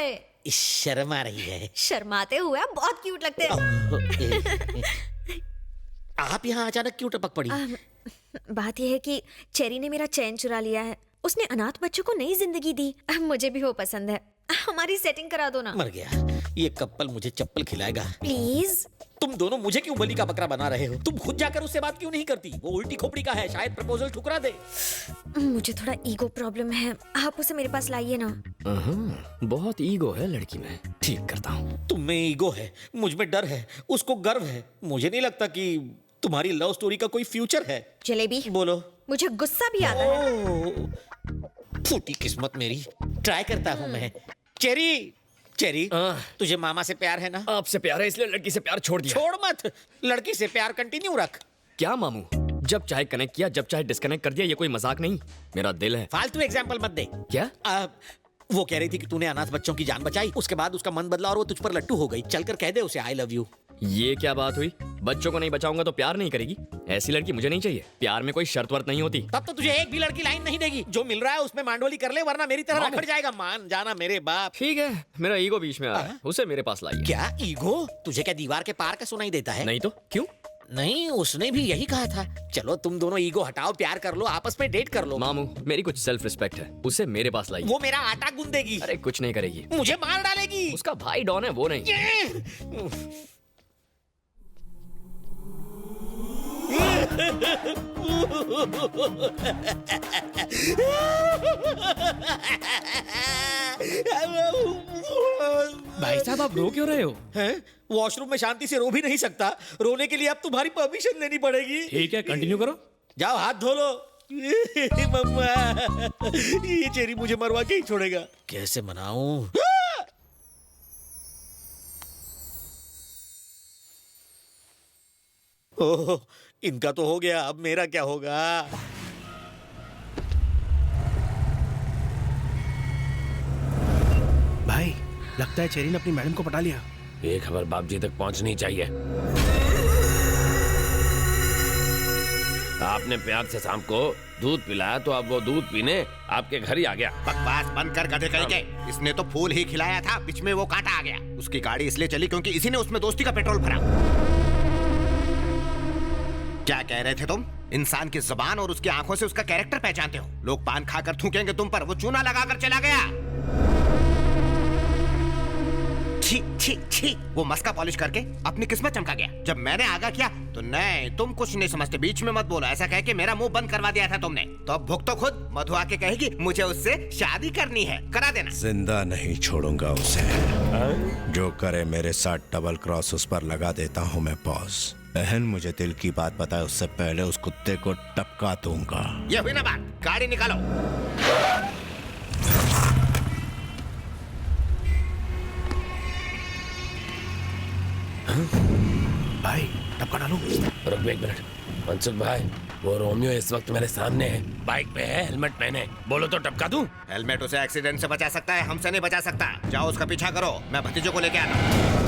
है। शर्म आ रही है। शर्माते हुए आप बहुत क्यूट लगते हैं। आप यहाँ अचानक क्यों टपक पड़ी? बात यह है कि चेरी ने मेरा चैन चुरा लिया है। उसने अनाथ बच्चों को नई जिंदगी दी। मुझे भी वो पसंद है। हमारी सेटिंग करा दो ना। मर गया, ये कपल मुझे चप्पल खिलाएगा। प्लीज। तुम दोनों मुझे क्यों बलि का बकरा बना रहे हो? तुम खुद जाकर उससे बात क्यों नहीं करती? वो उल्टी खोपड़ी का है, शायद प्रपोजल ठुकरा दे। मुझे थोड़ा ईगो प्रॉब्लम है, आप उसे मेरे पास लाइए ना। बहुत ईगो है लड़की में, ठीक करता हूँ। तुम में ईगो है, मुझ में डर है, उसको गर्व है। मुझे नहीं लगता कि तुम्हारी लव स्टोरी का कोई फ्यूचर है। जलेबी बोलो। मुझे गुस्सा भी आता है। फूटी किस्मत मेरी, ट्राई करता हूँ मैं। चेरी, चेरी, तुझे मामा से प्यार है ना? आपसे प्यार है इसलिए लड़की से प्यार छोड़ दिया। छोड़ मत, लड़की से प्यार कंटिन्यू रख। क्या मामू, जब चाहे कनेक्ट किया, जब चाहे डिस्कनेक्ट कर दिया। ये कोई मजाक नहीं, मेरा दिल है। फालतू एग्जाम्पल मत दे। क्या? वो कह रही थी कि तूने अनाथ बच्चों की जान बचाई, उसके बाद उसका मन बदला और वो तुझ पर लट्टू हो गई। चलकर कह दे उसे आई लव यू। ये क्या बात हुई? बच्चों को नहीं बचाऊंगा तो प्यार नहीं करेगी? ऐसी लड़की मुझे नहीं चाहिए। प्यार में कोई शर्त वर्त नहीं होती। तब तो तुझे एक भी लड़की लाइन नहीं देगी। जो मिल रहा है उसमें मांडोली कर ले, वरना मेरी तरह रखड़ जाएगा। मान जाना मेरे बाप। ठीक है, मेरा ईगो बीच में आ रहा है, उसे मेरे पास लाइए। क्या ईगो? तुझे क्या दीवार के पार का सुनाई देता है? नहीं तो क्यों? नहीं, उसने भी यही कहा था। चलो तुम दोनों ईगो हटाओ, प्यार कर लो, आपस में डेट कर लो। मामू, मेरी कुछ सेल्फ रिस्पेक्ट है, उसे मेरे पास लाइए। वो मेरा आटा गूंदेगी। अरे कुछ नहीं करेगी, मुझे मार डालेगी। उसका भाई डॉन है, वो नहीं। भाई साहब, आप रो क्यों रहे हो? हैं? वॉशरूम में शांति से रो भी नहीं सकता। रोने के लिए अब तुम्हारी परमिशन लेनी पड़ेगी। ठीक है, कंटिन्यू करो। जाओ हाथ धो लो। मम्मा, ये चेरी मुझे मरवा के ही छोड़ेगा। कैसे मनाऊं? ओह, इनका तो हो गया, अब मेरा क्या होगा? भाई, लगता है चेरी ने अपनी मैडम को पटा लिया। ये खबर बाप जी तक पहुंचनी चाहिए। आपने प्यार से शाम को दूध पिलाया तो अब वो दूध पीने आपके घर ही आ गया। बकवास बंद कर गधे कहीं के। इसने तो फूल ही खिलाया था, बीच में वो कांटा आ गया। उसकी गाड़ी इसलिए चली क्योंकि इसी ने उसमें दोस्ती का पेट्रोल भरा। क्या कह रहे थे तुम? इंसान की जुबान और उसकी आंखों से उसका कैरेक्टर पहचानते हो। लोग पान खाकर थूकेंगे तुम पर, वो चूना लगाकर चला गया। छी छी छी, वो मस्का पॉलिश करके अपनी किस्मत चमका गया। जब मैंने आगा किया तो नहीं, तुम कुछ नहीं समझते, बीच में मत बोलो, ऐसा कह के मेरा मुंह बंद करवा दिया था तुमने। तो अब भुगतो खुद। मधु आके कहेगी मुझे उससे शादी करनी है, करा देना। जिंदा नहीं छोड़ूंगा उसे। जो करे मेरे साथ डबल क्रॉस उस पर लगा देता हूँ मैं बॉस। बहन मुझे दिल की बात बताए उससे पहले उस कुत्ते को टपका दूंगा। ये हुई ना बात, गाड़ी निकालो। भाई, टपका डालो। रुक एक मिनट। मनसुख भाई, वो रोमियो इस वक्त मेरे सामने है, बाइक पे है, हेलमेट पहने। बोलो तो टपका दूं? हेलमेट उसे एक्सीडेंट से बचा सकता है, हमसे नहीं बचा सकता। जाओ उसका पीछा करो, मैं भतीजों को लेके आता हूँ।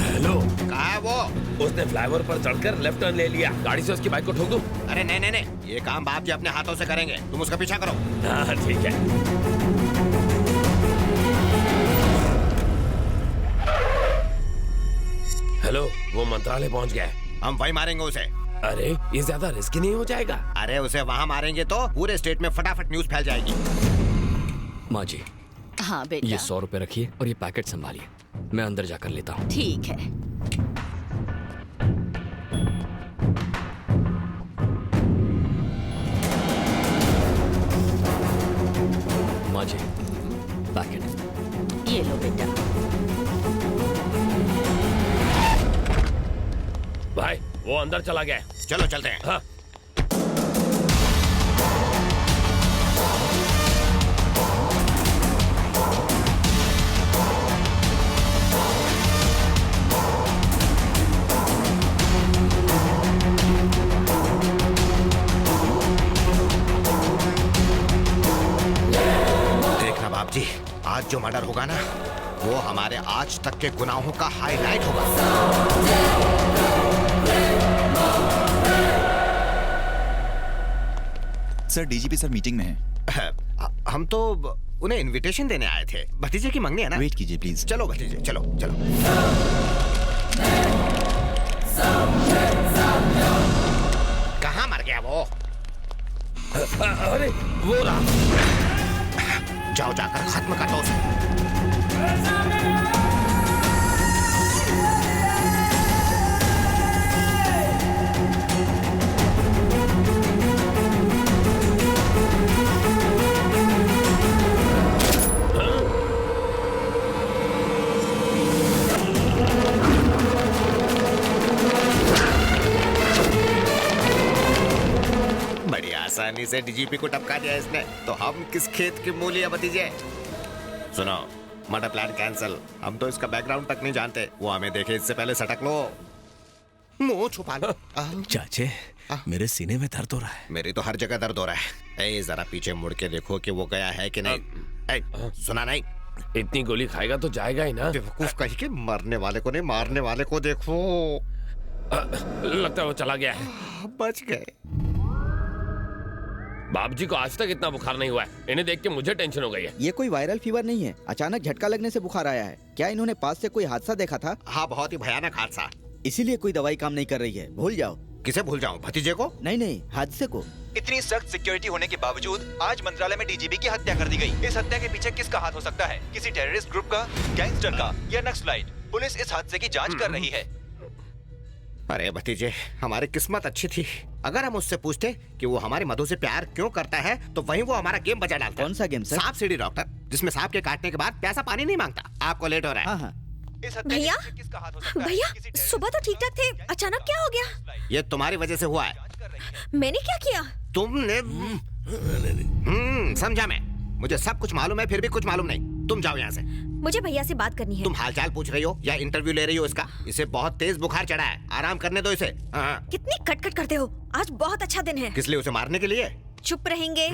हेलो। कहाँ है वो? उसने फ्लाईओवर पर चढ़कर लेफ्ट टर्न ले लिया। गाड़ी से उसकी बाइक को ठोक दूं? अरे नहीं नहीं नहीं, ये काम बाप जी अपने हाथों से करेंगे, तुम उसका पीछा करो। हाँ ठीक है। हेलो, वो मंत्रालय पहुंच गया है। हम वही मारेंगे उसे। अरे ये ज्यादा रिस्की नहीं हो जाएगा? अरे उसे वहाँ मारेंगे तो पूरे स्टेट में फटाफट न्यूज फैल जाएगी। माँ जी, हाँ बेटा, ये 100 रुपए रखिए और ये पैकेट संभालिए, मैं अंदर जाकर लेता हूँ। ठीक है। माँ जी, पैकेट। ये लो बेटा। भाई, वो अंदर चला गया है। चलो चलते हैं। हाँ। देखना बाप जी, आज जो मर्डर होगा ना, वो हमारे आज तक के गुनाहों का हाईलाइट होगा। सर डीजीपी सर मीटिंग में है। हम तो उन्हें इनविटेशन देने आए थे। भतीजे की मंगनी है ना? वेट कीजिए प्लीज। चलो भतीजे, चलो चलो। कहाँ मर गया वो? अरे वो रहा। जाओ जाकर खत्म कर दो उसे। बड़ी आसानी से डीजीपी को टपका दिया इसने, तो हम किस खेत की मूली भतीजे? सुनो, मर्डर प्लान कैंसिल। हम तो इसका बैकग्राउंड तक नहीं जानते। वो हमें देखे इससे पहले सटक लो। मुंह छुपा लो। चाचे मेरे सीने में दर्द हो रहा है। मेरी तो हर जगह दर्द हो रहा है। ए, जरा पीछे मुड़ के देखो कि वो गया है कि नहीं। ए, सुना नहीं? इतनी गोली खाएगा तो जाएगा ही ना। बेवकूफ कहीं के, मरने वाले को नहीं मारने वाले को देखो। लगता है वो चला गया है। बच गए। बाबूजी को आज तक इतना बुखार नहीं हुआ है। इन्हें देख के मुझे टेंशन हो गई है। ये कोई वायरल फीवर नहीं है, अचानक झटका लगने से बुखार आया है। क्या इन्होंने पास से कोई हादसा देखा था? हाँ, बहुत ही भयानक हादसा। इसीलिए कोई दवाई काम नहीं कर रही है। भूल जाओ। किसे भूल जाऊं? भतीजे को? नहीं नहीं, हादसे को। इतनी सख्त सिक्योरिटी होने के बावजूद आज मंत्रालय में डीजीपी की हत्या कर दी गई। इस हत्या के पीछे किसका हाथ हो सकता है? किसी टेररिस्ट ग्रुप का, गैंगस्टर का या नक्सलाइट? पुलिस इस हादसे की जांच कर रही है। अरे भतीजे, हमारी किस्मत अच्छी थी। अगर हम उससे पूछते कि वो हमारी मधु से प्यार क्यों करता है, तो वहीं वो हमारा गेम बजा डालता। कौन सा गेम सर? सांप सीढ़ी डॉक्टर, जिसमें सांप के काटने के बाद प्यासा पानी नहीं मांगता। आपको लेट हो रहा है। हाँ हाँ। इस हत्या भैया, के पीछे किसका हाथ हो सकता है? भैया किसी terrorist सुबह तो ठीक ठाक थे, अचानक क्या हो गया? ये तुम्हारी वजह से हुआ है। मैंने क्या किया? तुमने समझा मैं। मुझे सब कुछ मालूम है, फिर भी कुछ मालूम नहीं। तुम जाओ यहाँ से। मुझे भैया से बात करनी है। तुम हालचाल पूछ रही हो या इंटरव्यू ले रही हो इसका? इसे बहुत तेज बुखार चढ़ा है, आराम करने दो इसे। हाँ। कितनी कटकट करते हो। आज बहुत अच्छा दिन है। किस लिए? उसे मारने के लिए? चुप रहेंगे?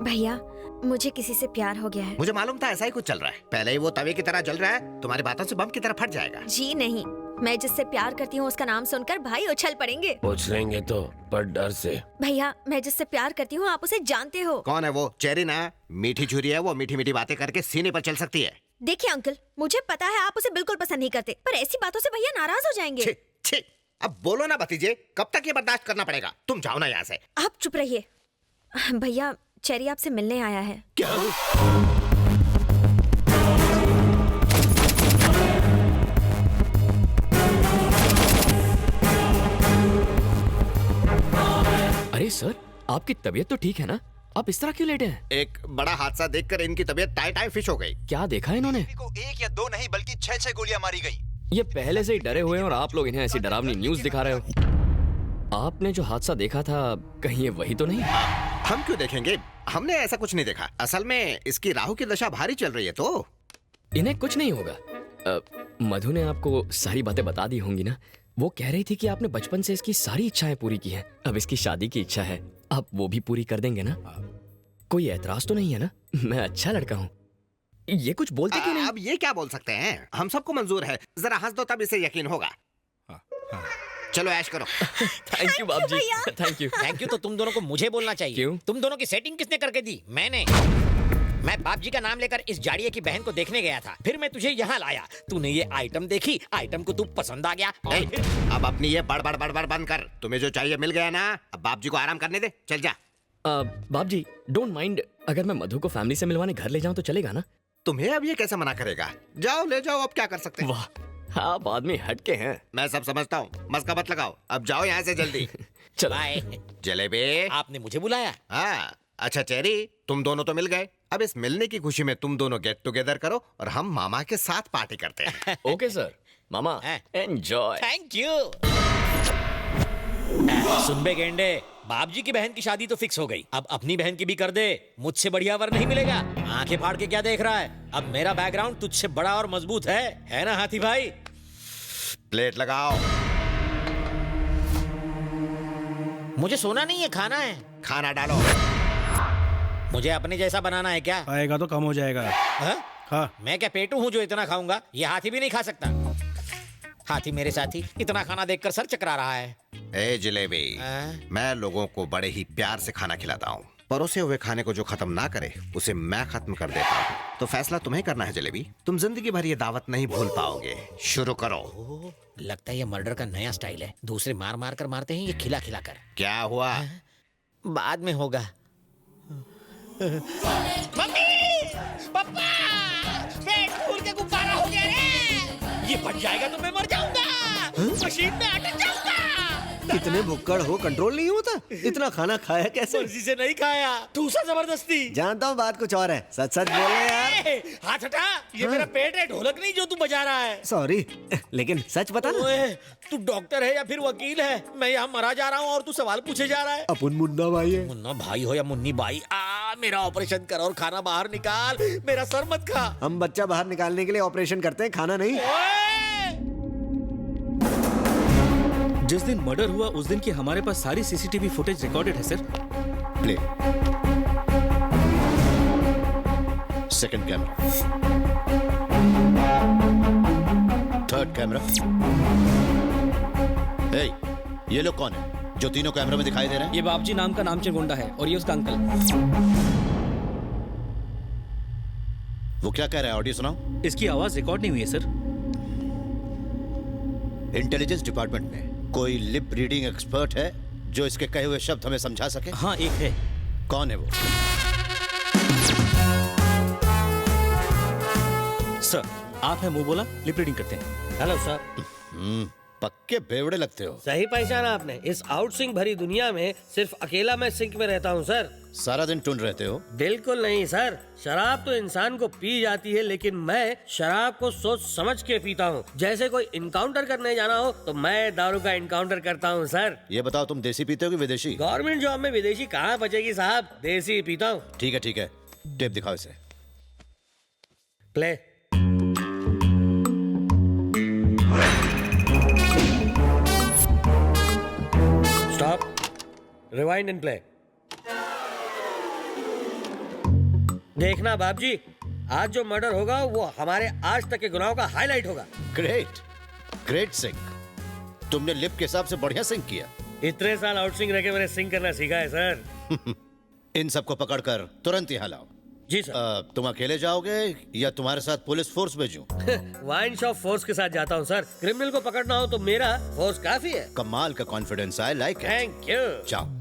भैया, मुझे किसी से प्यार हो गया है। मुझे मालूम था ऐसा ही कुछ चल रहा है। पहले ही वो तवे की तरह जल रहा है, तुम्हारी बातों से बम की तरह फट जाएगा। जी नहीं, मैं जिससे प्यार करती हूँ उसका नाम सुनकर भाई उछल पड़ेंगे। पूछ लेंगे तो, पर डर से। भैया, मैं जिससे प्यार करती हूँ आप उसे जानते हो। कौन है वो? चेरी ना? मीठी छुरी है वो, मीठी मीठी बातें करके सीने पर चल सकती है। देखिए अंकल, मुझे पता है आप उसे बिल्कुल पसंद नहीं करते, पर ऐसी बातों से भैया नाराज हो जाएंगे। छी, छी, अब बोलो ना भतीजे, कब तक ये बर्दाश्त करना पड़ेगा? तुम जाओ ना यहाँ से। आप चुप रहिए। भैया, चेरी आपसे मिलने आया है। क्या? अरे सर, आपकी तबीयत तो ठीक है ना? आप इस तरह क्यों लेटे हैं? एक बड़ा हादसा देखकर इनकी तबीयत टाई टाई फिश हो गई। क्या देखा है इन्होंने? को एक या दो नहीं बल्कि 6 गोलियां मारी गई। ये पहले से ही डरे हुए हैं और आप लोग इन्हें ऐसी डरावनी न्यूज दिखा रहे हो। आपने जो हादसा देखा था, कहीं ये वही तो नहीं? हम क्यों देखेंगे? हमने ऐसा कुछ नहीं देखा। असल में इसकी राहु की दशा भारी चल रही है तो। इन्हें कुछ नहीं होगा। मधु ने आपको सारी बातें बता दी होंगी ना? वो कह रही थी कि आपने बचपन से इसकी सारी इच्छाएं पूरी की हैं। अब इसकी शादी की इच्छा है, आप वो भी पूरी कर देंगे ना? कोई ऐतराज तो नहीं है ना? मैं अच्छा लड़का हूँ। ये कुछ बोलते क्यों नहीं? अब ये क्या बोल सकते हैं? हम सबको मंजूर है। जरा हंस दो तब इसे यकीन होगा। चलो ऐश करो। थैंक यू बाप जी, थैंक यू। थैंक यू तो तुम दोनों को मुझे बोलना चाहिए। क्यों? तुम दोनों की सेटिंग किसने करके दी? मैंने। मैं बाप जी का नाम लेकर इस जाड़िये की बहन को देखने गया था, फिर मैं तुझे यहाँ लाया। तूने ये आइटम देखी, आइटम को तू पसंद आ गया। अब अपनी ये बड़ बंद कर। तुम्हें जो चाहिए मिल गया ना, अब बाप जी को आराम करने दे। चल जा। बाप जी, डोंट माइंड अगर मैं मधु को फैमिली से मिलवाने घर ले जाऊं तो चलेगा ना? तुम्हें अब ये कैसे मना करेगा? जाओ ले जाओ, अब क्या कर सकते हैं? वाह, आप आदमी हटके हैं। मैं सब समझता हूँ, मस्का मत लगाओ। अब जाओ यहाँ से जल्दी। चलो। बाय। जलेबी, आपने मुझे बुलाया? हाँ। अच्छा चेरी, तुम दोनों तो मिल गए। अब इस मिलने की खुशी में तुम दोनों गेट टुगेदर करो और हम मामा के साथ पार्टी करते हैं। Okay sir. मामा, एंजॉय। Thank you. सुन बे गेंडे, बाप जी की बहन की शादी तो फिक्स हो गई, अब अपनी बहन की भी कर दे। मुझसे बढ़िया वर नहीं मिलेगा। आंखें फाड़ के क्या देख रहा है? अब मेरा बैकग्राउंड तुझसे बड़ा और मजबूत है ना हाथी भाई? प्लेट लगाओ। मुझे सोना नहीं है, खाना है। खाना डालो। मुझे अपने जैसा बनाना है क्या? आएगा तो कम हो जाएगा। हा? हाँ। मैं क्या पेटू हूँ जो इतना खाऊंगा? ये हाथी भी नहीं खा सकता। हाथी मेरे साथी इतना खाना देखकर सर चकरा रहा है। ए जलेबी, मैं लोगों को बड़े ही प्यार से खाना खिलाता हूँ। परोसे हुए खाने को जो खत्म ना करे उसे मैं खत्म कर देता हूँ। तो फैसला तुम्हें करना है जलेबी। तुम जिंदगी भर ये दावत नहीं भूल पाओगे। शुरू करो। लगता है ये मर्डर का नया स्टाइल है। दूसरे मार मार कर मारते हैं, ये खिला खिला कर। क्या हुआ? बाद में होगा। मम्मी, पापा, पेट फूल के गुब्बारा हो गया रे। ये फट जाएगा तो मैं मर जाऊंगा। मशीन में अटक जाऊंगा। इतने भुक्कड़ हो, कंट्रोल नहीं होता? इतना खाना खाया कैसे? मर्जी से नहीं खाया, ठूसा जबरदस्ती। जानता हूँ बात कुछ और है, सच सच बोले यार। हाथ हटा, ये मेरा पेट है, ढोलक नहीं जो तू बजा रहा है। सॉरी, लेकिन सच बता ना। ओए, तू डॉक्टर है या फिर वकील है? मैं यहाँ मरा जा रहा हूँ और तू सवाल पूछे जा रहा है। अपन मुन्ना भाई है। मुन्ना भाई हो या मुन्नी बाई, मेरा ऑपरेशन कर और खाना बाहर निकाल। मेरा सर मत खा। हम बच्चा बाहर निकालने के लिए ऑपरेशन करते हैं, खाना नहीं। जिस दिन मर्डर हुआ उस दिन की हमारे पास सारी सीसीटीवी फुटेज रिकॉर्डेड है sir. Play second camera, third camera. ए, ये लोग कौन है जो तीनों कैमरे में दिखाई दे रहे हैं? ये बाबजी नाम का नामचीन गुंडा है और ये उसका अंकल। वो क्या कह रहा है? ऑडियो सुनाओ। इसकी आवाज रिकॉर्ड नहीं हुई है सर। इंटेलिजेंस डिपार्टमेंट में कोई लिप रीडिंग एक्सपर्ट है जो इसके कहे हुए शब्द हमें समझा सके? हाँ, एक है। कौन है वो? सर, आप है मुंह बोला, लिप रीडिंग करते हैं। Hello sir. पक्के बेवड़े लगते हो। सही पहचाना आपने। इस आउटसिंक भरी दुनिया में सिर्फ अकेला मैं सिंक में रहता हूँ सर। सारा दिन टून रहते हो? बिल्कुल नहीं सर, शराब तो इंसान को पी जाती है, लेकिन मैं शराब को सोच समझ के पीता हूँ। जैसे कोई इनकाउंटर करने जाना हो तो मैं दारू का इनकाउंटर करता हूँ सर। ये बताओ, तुम देसी पीते हो कि विदेशी? गवर्नमेंट जॉब में विदेशी कहाँ बचेगी साहब, देसी पीता हूँ। ठीक है ठीक है, टेप दिखाओ इसे। Play. Stop, rewind and play. देखना बाबजी, आज जो मर्डर होगा वो हमारे आज तक के गुनाहों का हाईलाइट होगा। Great, great sync. तुमने लिप के हिसाब से बढ़िया सिंक किया। इतने साल आउटसिंग रह के मैंने सिंक करना सीखा है सर। इन सबको पकड़कर तुरंत यहाँ लाओ। जी सर। तुम अकेले जाओगे या तुम्हारे साथ पुलिस फोर्स भेजूं? वाइन शॉप फोर्स के साथ जाता हूँ सर। क्रिमिनल को पकड़ना हो तो मेरा फोर्स काफी है। कमाल का confidence, I like it. Thank you. जाओ।